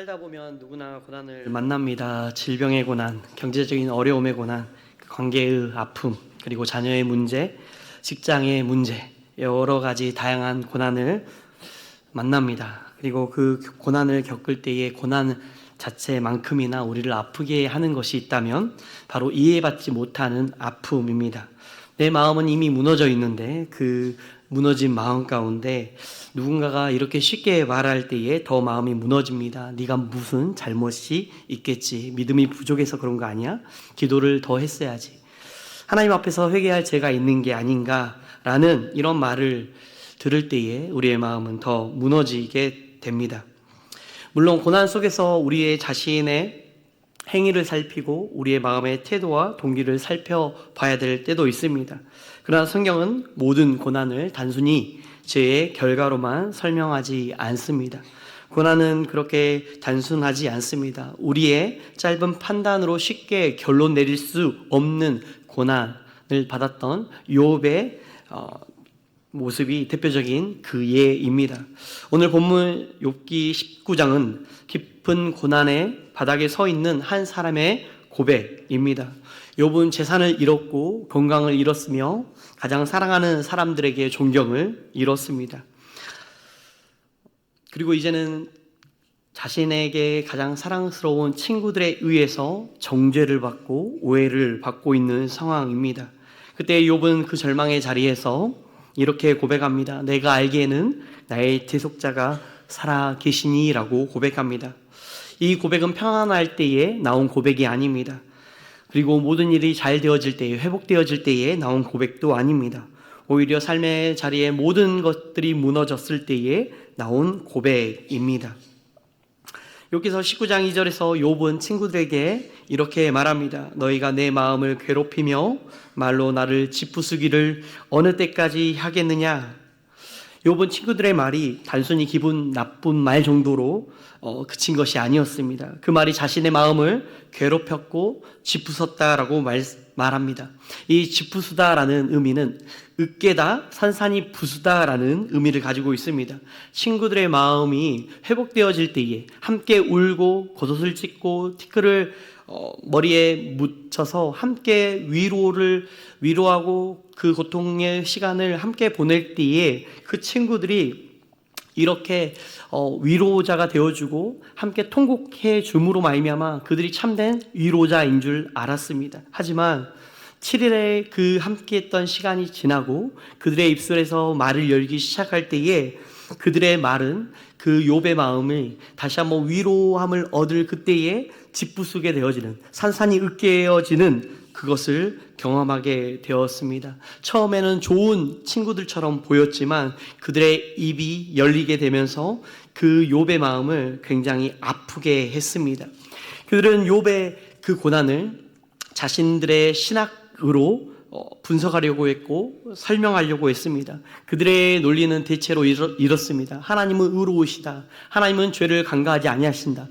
살다 보면 누구나 고난을 만납니다. 질병의 고난, 경제적인 어려움의 고난, 관계의 아픔, 그리고 자녀의 문제, 직장의 문제, 여러 가지 다양한 고난을 만납니다. 그리고 그 고난을 겪을 때의 고난 자체만큼이나 우리를 아프게 하는 것이 있다면 바로 이해받지 못하는 아픔입니다. 내 마음은 이미 무너져 있는데 그 무너진 마음 가운데 누군가가 이렇게 쉽게 말할 때에 더 마음이 무너집니다. 네가 무슨 잘못이 있겠지. 믿음이 부족해서 그런 거 아니야? 기도를 더 했어야지. 하나님 앞에서 회개할 죄가 있는 게 아닌가라는 이런 말을 들을 때에 우리의 마음은 더 무너지게 됩니다. 물론 고난 속에서 우리의 자신의 행위를 살피고 우리의 마음의 태도와 동기를 살펴봐야 될 때도 있습니다. 그러나 성경은 모든 고난을 단순히 죄의 결과로만 설명하지 않습니다. 고난은 그렇게 단순하지 않습니다. 우리의 짧은 판단으로 쉽게 결론 내릴 수 없는 고난을 받았던 욥의 모습이 대표적인 그 예입니다. 오늘 본문 욥기 19장은 깊은 고난의 바닥에 서 있는 한 사람의 고백입니다. 욥은 재산을 잃었고 건강을 잃었으며 가장 사랑하는 사람들에게 존경을 잃었습니다. 그리고 이제는 자신에게 가장 사랑스러운 친구들에 의해서 정죄를 받고 오해를 받고 있는 상황입니다. 그때 욥은 그 절망의 자리에서 이렇게 고백합니다. 내가 알기에는 나의 대속자가 살아 계시니라고 고백합니다. 이 고백은 평안할 때에 나온 고백이 아닙니다. 그리고 모든 일이 잘 되어질 때에, 회복되어질 때에 나온 고백도 아닙니다. 오히려 삶의 자리에 모든 것들이 무너졌을 때에 나온 고백입니다. 욥기서 19장 2절에서 욥은 친구들에게 이렇게 말합니다. 너희가 내 마음을 괴롭히며 말로 나를 짓부수기를 어느 때까지 하겠느냐. 욥은 친구들의 말이 단순히 기분 나쁜 말 정도로 그친 것이 아니었습니다. 그 말이 자신의 마음을 괴롭혔고 짓부쉈다라고 말합니다. 이 짓부수다라는 의미는 으깨다, 산산이 부수다라는 의미를 가지고 있습니다. 친구들의 마음이 회복되어질 때에 함께 울고 겉옷을 찢고 티끌을 머리에 묻혀서 함께 위로하고 그 고통의 시간을 함께 보낼 때에 그 친구들이 이렇게 위로자가 되어주고 함께 통곡해 줌으로 말미암아 그들이 참된 위로자인 줄 알았습니다. 하지만 7일에 그 함께했던 시간이 지나고 그들의 입술에서 말을 열기 시작할 때에 그들의 말은 그 욥의 마음을 다시 한번 위로함을 얻을 그때에 짓부수게 되어지는, 산산이 으깨어지는 그것을 경험하게 되었습니다. 처음에는 좋은 친구들처럼 보였지만 그들의 입이 열리게 되면서 그 욥의 마음을 굉장히 아프게 했습니다. 그들은 욥의 그 고난을 자신들의 신학으로 분석하려고 했고 설명하려고 했습니다. 그들의 논리는 대체로 이렇습니다. 하나님은 의로우시다. 하나님은 죄를 간과하지 아니하신다.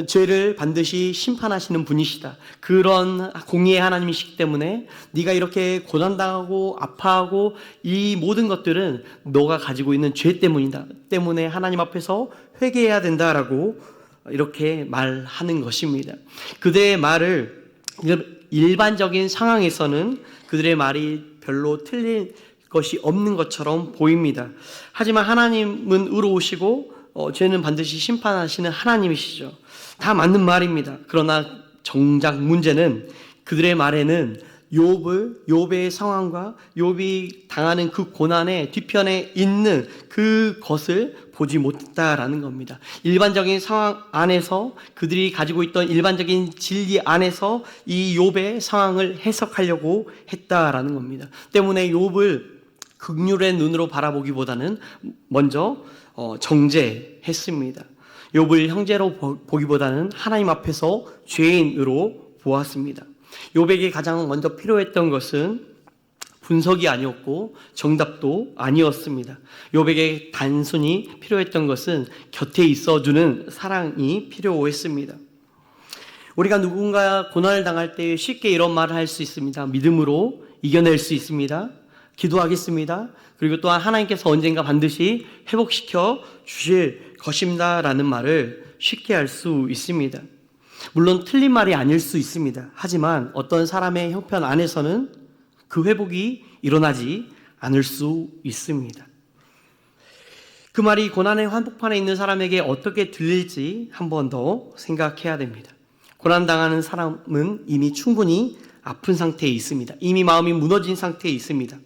죄를 반드시 심판하시는 분이시다. 그런 공의의 하나님이시기 때문에 네가 이렇게 고난당하고 아파하고 이 모든 것들은 너가 가지고 있는 죄 때문이다. 때문에 하나님 앞에서 회개해야 된다라고 이렇게 말하는 것입니다. 그들의 말을 일반적인 상황에서는 그들의 말이 별로 틀린 것이 없는 것처럼 보입니다. 하지만 하나님은 의로우시고 죄는 반드시 심판하시는 하나님이시죠. 다 맞는 말입니다. 그러나 정작 문제는 그들의 말에는 욥의 상황과 욥이 당하는 그 고난의 뒤편에 있는 그것을 보지 못했다라는 겁니다. 일반적인 상황 안에서 그들이 가지고 있던 일반적인 진리 안에서 이 욥의 상황을 해석하려고 했다라는 겁니다. 때문에 욥을 긍휼의 눈으로 바라보기보다는 먼저 정죄했습니다. 욥을 형제로 보기보다는 하나님 앞에서 죄인으로 보았습니다. 욥에게 가장 먼저 필요했던 것은 분석이 아니었고 정답도 아니었습니다. 욥에게 단순히 필요했던 것은 곁에 있어주는 사랑이 필요했습니다. 우리가 누군가 고난을 당할 때 쉽게 이런 말을 할 수 있습니다. 믿음으로 이겨낼 수 있습니다. 기도하겠습니다. 그리고 또한 하나님께서 언젠가 반드시 회복시켜 주실 것입니다 라는 말을 쉽게 할 수 있습니다. 물론 틀린 말이 아닐 수 있습니다. 하지만 어떤 사람의 형편 안에서는 그 회복이 일어나지 않을 수 있습니다. 그 말이 고난의 한복판에 있는 사람에게 어떻게 들릴지 한 번 더 생각해야 됩니다. 고난당하는 사람은 이미 충분히 아픈 상태에 있습니다. 이미 마음이 무너진 상태에 있습니다.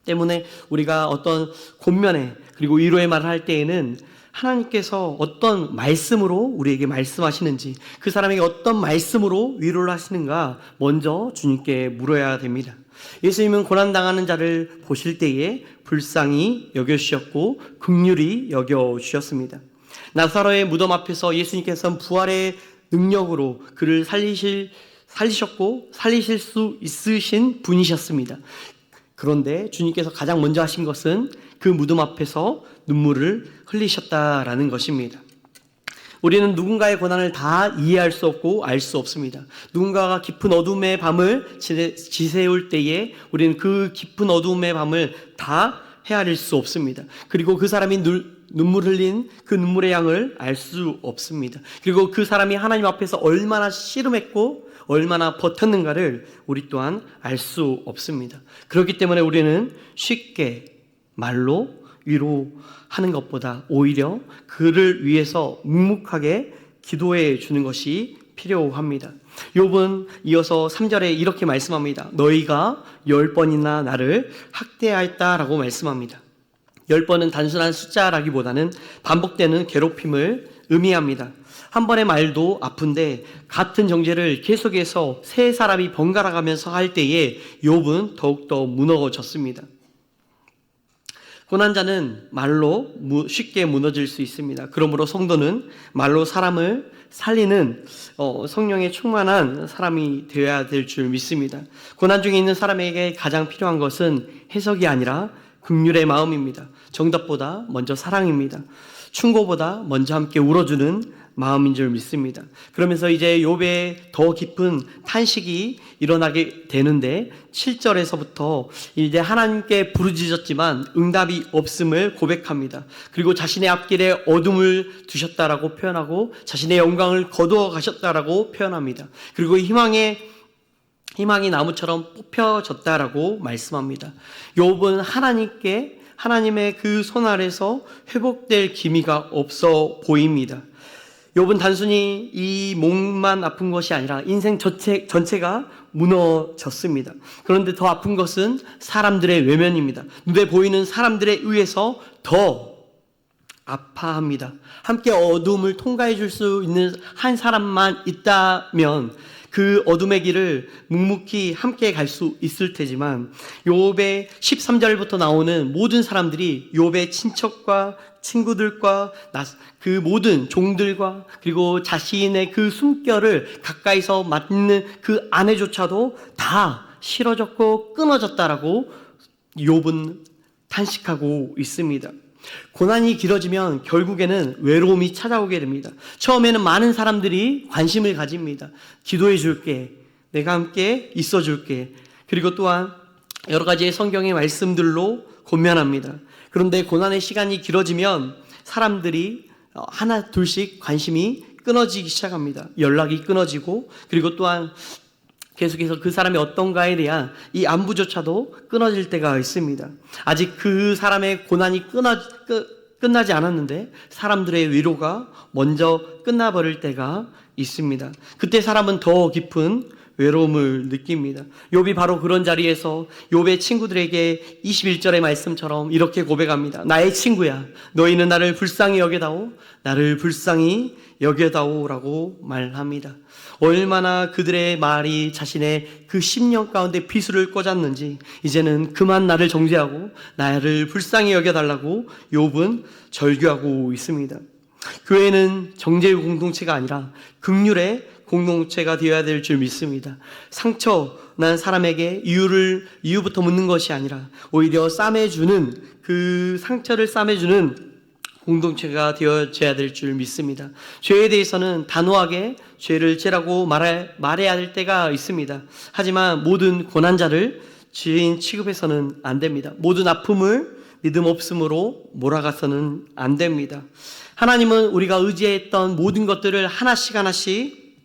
때문에 우리가 어떤 권면에 그리고 위로의 말을 할 때에는 하나님께서 어떤 말씀으로 우리에게 말씀하시는지, 그 사람에게 어떤 말씀으로 위로를 하시는가 먼저 주님께 물어야 됩니다. 예수님은 고난당하는 자를 보실 때에 불쌍히 여겨주셨고 긍휼히 여겨주셨습니다. 나사로의 무덤 앞에서 예수님께서는 부활의 능력으로 그를 살리셨고 살리실 수 있으신 분이셨습니다. 그런데 주님께서 가장 먼저 하신 것은 그 무덤 앞에서 눈물을 흘리셨다라는 것입니다. 우리는 누군가의 고난을 다 이해할 수 없고 알 수 없습니다. 누군가가 깊은 어둠의 밤을 지새울 때에 우리는 그 깊은 어둠의 밤을 다 헤아릴 수 없습니다. 그리고 그 사람이 눈물 흘린 그 눈물의 양을 알 수 없습니다. 그리고 그 사람이 하나님 앞에서 얼마나 씨름했고 얼마나 버텼는가를 우리 또한 알 수 없습니다. 그렇기 때문에 우리는 쉽게 말로 위로하는 것보다 오히려 그를 위해서 묵묵하게 기도해 주는 것이 필요합니다. 욥은 이어서 3절에 이렇게 말씀합니다. 너희가 10번이나 나를 학대하였다라고 말씀합니다. 10번은 단순한 숫자라기보다는 반복되는 괴롭힘을 의미합니다. 한 번의 말도 아픈데 같은 정죄를 계속해서 세 사람이 번갈아 가면서 할 때에 욥은 더욱더 무너졌습니다. 고난자는 말로 쉽게 무너질 수 있습니다. 그러므로 성도는 말로 사람을 살리는 성령에 충만한 사람이 되어야 될 줄 믿습니다. 고난 중에 있는 사람에게 가장 필요한 것은 해석이 아니라 긍휼의 마음입니다. 정답보다 먼저 사랑입니다. 충고보다 먼저 함께 울어주는 마음인 줄 믿습니다. 그러면서 이제 욥의 더 깊은 탄식이 일어나게 되는데 7절에서부터 이제 하나님께 부르짖었지만 응답이 없음을 고백합니다. 그리고 자신의 앞길에 어둠을 두셨다라고 표현하고 자신의 영광을 거두어 가셨다라고 표현합니다. 그리고 희망이 나무처럼 뽑혀졌다라고 말씀합니다. 욥은 하나님의 그 손 아래서 회복될 기미가 없어 보입니다. 욥은 단순히 이 몸만 아픈 것이 아니라 인생 전체가 무너졌습니다. 그런데 더 아픈 것은 사람들의 외면입니다. 눈에 보이는 사람들에 의해서 더 아파합니다. 함께 어둠을 통과해 줄 수 있는 한 사람만 있다면 그 어둠의 길을 묵묵히 함께 갈 수 있을 테지만 욥의 13절부터 나오는 모든 사람들이 욥의 친척과 친구들과 그 모든 종들과 그리고 자신의 그 숨결을 가까이서 맞는 그 아내조차도 다 싫어졌고 끊어졌다라고 욥은 탄식하고 있습니다. 고난이 길어지면 결국에는 외로움이 찾아오게 됩니다. 처음에는 많은 사람들이 관심을 가집니다. 기도해 줄게, 내가 함께 있어 줄게. 그리고 또한 여러 가지의 성경의 말씀들로 권면합니다. 그런데 고난의 시간이 길어지면 사람들이 하나 둘씩 관심이 끊어지기 시작합니다. 연락이 끊어지고 그리고 또한 계속해서 그 사람이 어떤가에 대한 이 안부조차도 끊어질 때가 있습니다. 아직 그 사람의 고난이 끝나지 않았는데 사람들의 위로가 먼저 끝나버릴 때가 있습니다. 그때 사람은 더 깊은 외로움을 느낍니다. 욥이 바로 그런 자리에서 욥의 친구들에게 21절의 말씀처럼 이렇게 고백합니다. 나의 친구야, 너희는 나를 불쌍히 여겨다오, 나를 불쌍히 여겨다오라고 말합니다. 얼마나 그들의 말이 자신의 그 심령 가운데 비수를 꽂았는지 이제는 그만 나를 정죄하고 나를 불쌍히 여겨달라고 욥은 절규하고 있습니다. 교회는 정죄의 공동체가 아니라 긍휼의 공동체가 되어야 될 줄 믿습니다. 상처 난 사람에게 이유부터 묻는 것이 아니라 오히려 그 상처를 싸매주는 공동체가 되어져야 될 줄 믿습니다. 죄에 대해서는 단호하게 죄를 죄라고 말해야 될 때가 있습니다. 하지만 모든 고난자를 죄인 취급해서는 안 됩니다. 모든 아픔을 믿음 없음으로 몰아가서는 안 됩니다. 하나님은 우리가 의지했던 모든 것들을 하나씩 하나씩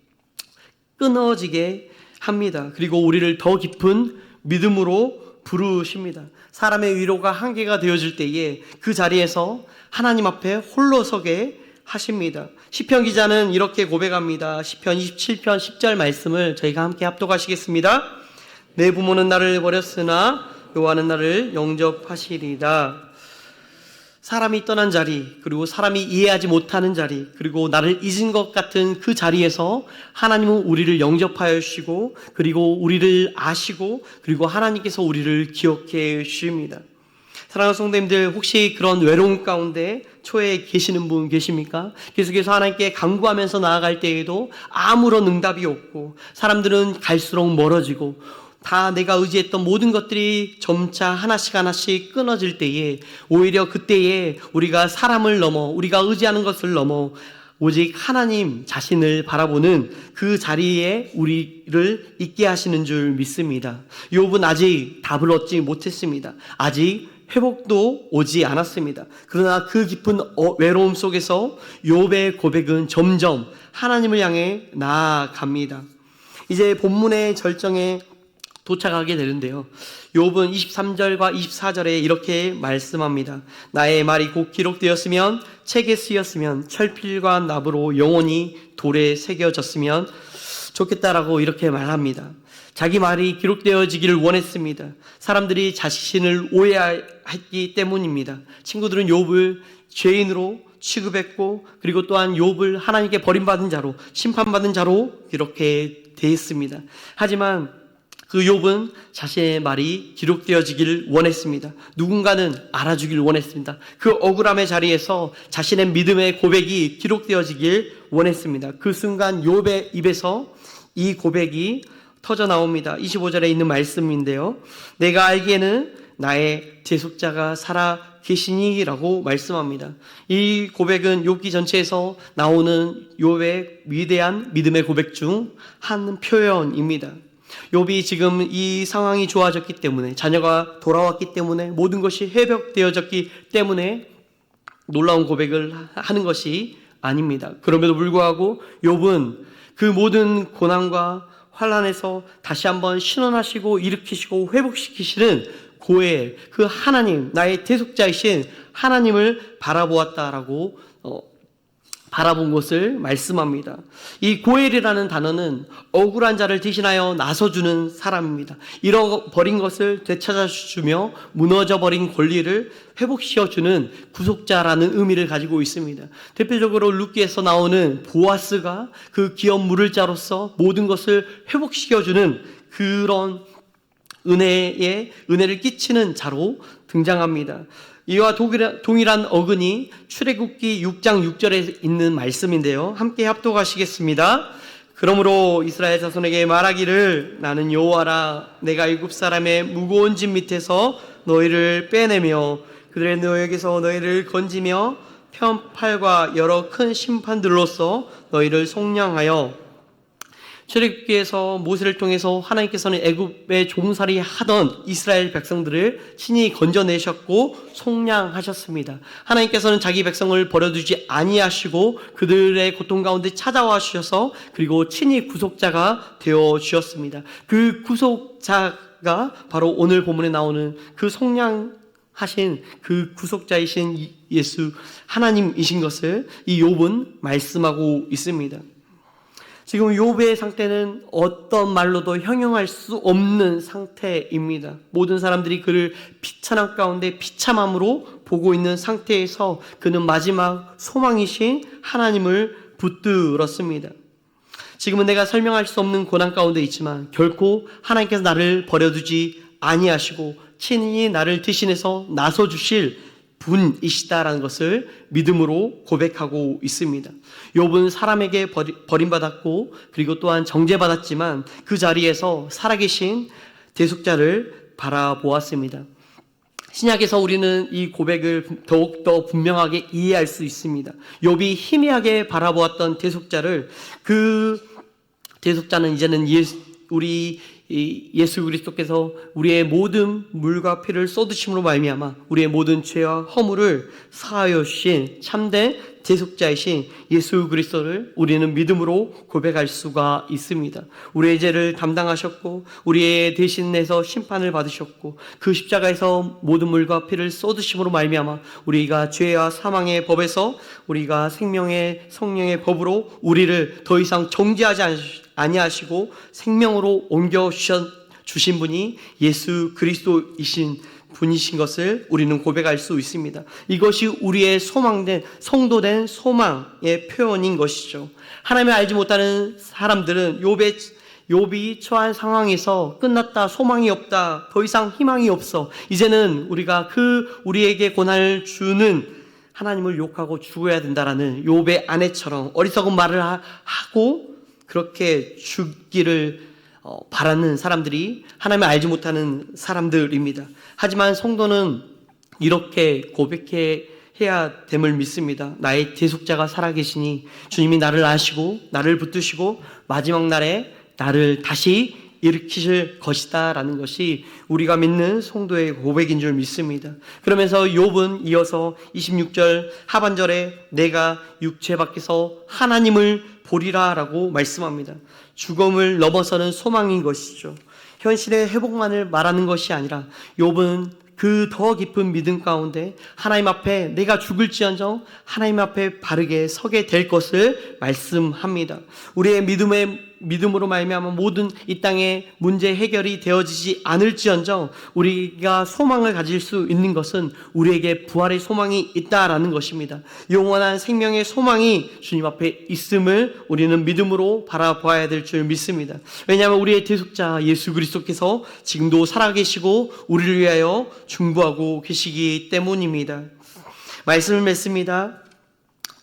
끊어지게 합니다. 그리고 우리를 더 깊은 믿음으로 부르십니다. 사람의 위로가 한계가 되어질 때에 그 자리에서 하나님 앞에 홀로 서게 하십니다. 시편 기자는 이렇게 고백합니다. 시편 27편 10절 말씀을 저희가 함께 합독하시겠습니다. 내 부모는 나를 버렸으나 여호와는 나를 영접하시리다. 사람이 떠난 자리, 그리고 사람이 이해하지 못하는 자리, 그리고 나를 잊은 것 같은 그 자리에서 하나님은 우리를 영접하여 주시고, 그리고 우리를 아시고, 그리고 하나님께서 우리를 기억해 주십니다. 사랑하는 성도님들, 혹시 그런 외로움 가운데 초에 계시는 분 계십니까? 계속해서 하나님께 간구하면서 나아갈 때에도 아무런 응답이 없고, 사람들은 갈수록 멀어지고, 다 내가 의지했던 모든 것들이 점차 하나씩 하나씩 끊어질 때에, 오히려 그때에 우리가 사람을 넘어, 우리가 의지하는 것을 넘어 오직 하나님 자신을 바라보는 그 자리에 우리를 있게 하시는 줄 믿습니다. 욥은 아직 답을 얻지 못했습니다. 아직 회복도 오지 않았습니다. 그러나 그 깊은 외로움 속에서 욥의 고백은 점점 하나님을 향해 나아갑니다. 이제 본문의 절정에 도착하게 되는데요. 욥은 23절과 24절에 이렇게 말씀합니다. 나의 말이 곧 기록되었으면, 책에 쓰였으면, 철필과 납으로 영원히 돌에 새겨졌으면 좋겠다라고 이렇게 말합니다. 자기 말이 기록되어지기를 원했습니다. 사람들이 자신을 오해했기 때문입니다. 친구들은 욥을 죄인으로 취급했고, 그리고 또한 욥을 하나님께 버림받은 자로, 심판받은 자로 이렇게 대했습니다. 하지만 그 욥은 자신의 말이 기록되어지기를 원했습니다. 누군가는 알아주길 원했습니다. 그 억울함의 자리에서 자신의 믿음의 고백이 기록되어지길 원했습니다. 그 순간 욥의 입에서 이 고백이 터져 나옵니다. 25절에 있는 말씀인데요. 내가 알기에는 나의 대속자가 살아 계시니라고 말씀합니다. 이 고백은 욥기 전체에서 나오는 욥의 위대한 믿음의 고백 중 한 표현입니다. 욥이 지금 이 상황이 좋아졌기 때문에, 자녀가 돌아왔기 때문에, 모든 것이 회복되어졌기 때문에 놀라운 고백을 하는 것이 아닙니다. 그럼에도 불구하고 욥은 그 모든 고난과 환난에서 다시 한번 신원하시고 일으키시고 회복시키시는 고엘, 그 하나님, 나의 대속자이신 하나님을 바라보았다라고 바라본 것을 말씀합니다. 이 고엘이라는 단어는 억울한 자를 대신하여 나서주는 사람입니다. 잃어버린 것을 되찾아주며 무너져버린 권리를 회복시켜주는 구속자라는 의미를 가지고 있습니다. 대표적으로 룻기에서 나오는 보아스가 그 기업 물을 자로서 모든 것을 회복시켜주는 그런 은혜를 끼치는 자로 등장합니다. 이와 동일한 어근이 출애굽기 6장 6절에 있는 말씀인데요. 함께 합독하시겠습니다. 그러므로 이스라엘 자손에게 말하기를 나는 여호와라 내가 애굽 사람의 무거운 짐 밑에서 너희를 빼내며 그들의 노역에서 너희를 건지며 편팔과 여러 큰 심판들로서 너희를 속량하여 출애굽기에서 모세를 통해서 하나님께서는 애굽의 종살이 하던 이스라엘 백성들을 친히 건져내셨고 속량하셨습니다. 하나님께서는 자기 백성을 버려두지 아니하시고 그들의 고통 가운데 찾아와 주셔서 그리고 친히 구속자가 되어 주셨습니다. 그 구속자가 바로 오늘 본문에 나오는 그 속량하신 그 구속자이신 예수 하나님이신 것을 이 욥은 말씀하고 있습니다. 지금 욥의 상태는 어떤 말로도 형용할 수 없는 상태입니다. 모든 사람들이 그를 비천함 가운데 비참함으로 보고 있는 상태에서 그는 마지막 소망이신 하나님을 붙들었습니다. 지금은 내가 설명할 수 없는 고난 가운데 있지만 결코 하나님께서 나를 버려두지 아니하시고 친히 나를 대신해서 나서주실 분이시다라는 것을 믿음으로 고백하고 있습니다. 욥은 사람에게 버림받았고 그리고 또한 정죄받았지만 그 자리에서 살아계신 대속자를 바라보았습니다. 신약에서 우리는 이 고백을 더욱더 분명하게 이해할 수 있습니다. 욥이 희미하게 바라보았던 대속자를, 그 대속자는 이제는 예수 그리스도께서 우리의 모든 물과 피를 쏟으심으로 말미암아 우리의 모든 죄와 허물을 사하여 주신 참된 대속자이신 예수 그리스도를 우리는 믿음으로 고백할 수가 있습니다. 우리의 죄를 담당하셨고 우리의 대신에서 심판을 받으셨고 그 십자가에서 모든 물과 피를 쏟으심으로 말미암아 우리가 죄와 사망의 법에서 우리가 생명의 성령의 법으로 우리를 더 이상 정죄하지 아니하시고 생명으로 옮겨 주신 분이 예수 그리스도이신 분이신 것을 우리는 고백할 수 있습니다. 이것이 우리의 소망된 성도된 소망의 표현인 것이죠. 하나님을 알지 못하는 사람들은 욥이 처한 상황에서 끝났다, 소망이 없다, 더 이상 희망이 없어, 이제는 우리가 우리에게 고난을 주는 하나님을 욕하고 죽어야 된다라는 욥의 아내처럼 어리석은 말을 하고 그렇게 죽기를 바라는 사람들이 하나님을 알지 못하는 사람들입니다. 하지만 성도는 이렇게 고백해야 됨을 믿습니다. 나의 대속자가 살아계시니 주님이 나를 아시고 나를 붙드시고 마지막 날에 나를 다시 일으키실 것이다 라는 것이 우리가 믿는 성도의 고백인 줄 믿습니다. 그러면서 욥은 이어서 26절 하반절에 내가 육체 밖에서 하나님을 보리라 라고 말씀합니다. 죽음을 넘어서는 소망인 것이죠. 현실의 회복만을 말하는 것이 아니라 욥은 그 더 깊은 믿음 가운데 하나님 앞에 내가 죽을지언정 하나님 앞에 바르게 서게 될 것을 말씀합니다. 우리의 믿음으로 말미암아 모든 이 땅의 문제 해결이 되어지지 않을지언정 우리가 소망을 가질 수 있는 것은 우리에게 부활의 소망이 있다라는 것입니다. 영원한 생명의 소망이 주님 앞에 있음을 우리는 믿음으로 바라보아야 될 줄 믿습니다. 왜냐하면 우리의 대속자 예수 그리스도께서 지금도 살아계시고 우리를 위하여 중보하고 계시기 때문입니다. 말씀을 맺습니다.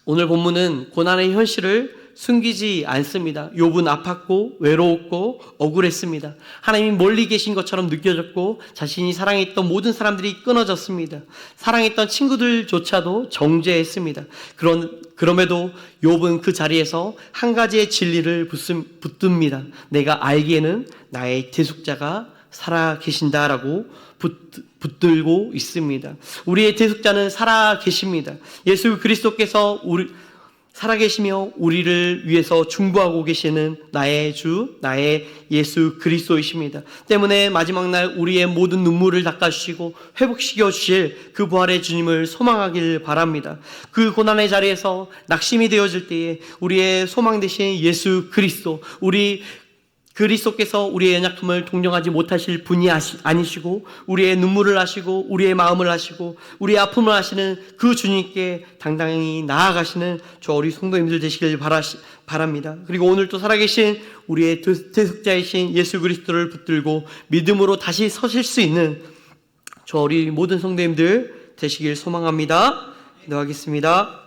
오늘 본문은 고난의 현실을 숨기지 않습니다. 욥은 아팠고 외로웠고 억울했습니다. 하나님이 멀리 계신 것처럼 느껴졌고 자신이 사랑했던 모든 사람들이 끊어졌습니다. 사랑했던 친구들조차도 정죄했습니다. 그럼에도 욥은 그 자리에서 한 가지의 진리를 붙듭니다. 내가 알기에는 나의 대속자가 살아계신다라고 붙들고 있습니다. 우리의 대속자는 살아계십니다. 예수 그리스도께서 살아계시며 우리를 위해서 중보하고 계시는 나의 주, 나의 예수 그리스도이십니다. 때문에 마지막 날 우리의 모든 눈물을 닦아주시고 회복시켜 주실 그 부활의 주님을 소망하길 바랍니다. 그 고난의 자리에서 낙심이 되어질 때에 우리의 소망 되신 예수 그리스도, 그리스도께서 우리의 연약함을 동정하지 못하실 분이 아니시고 우리의 눈물을 아시고 우리의 마음을 아시고 우리의 아픔을 아시는 그 주님께 당당히 나아가시는 저 우리 성도님들 되시길 바랍니다. 그리고 오늘 또 살아계신 우리의 대속자이신 예수 그리스도를 붙들고 믿음으로 다시 서실 수 있는 저 우리 모든 성도님들 되시길 소망합니다. 기도하겠습니다.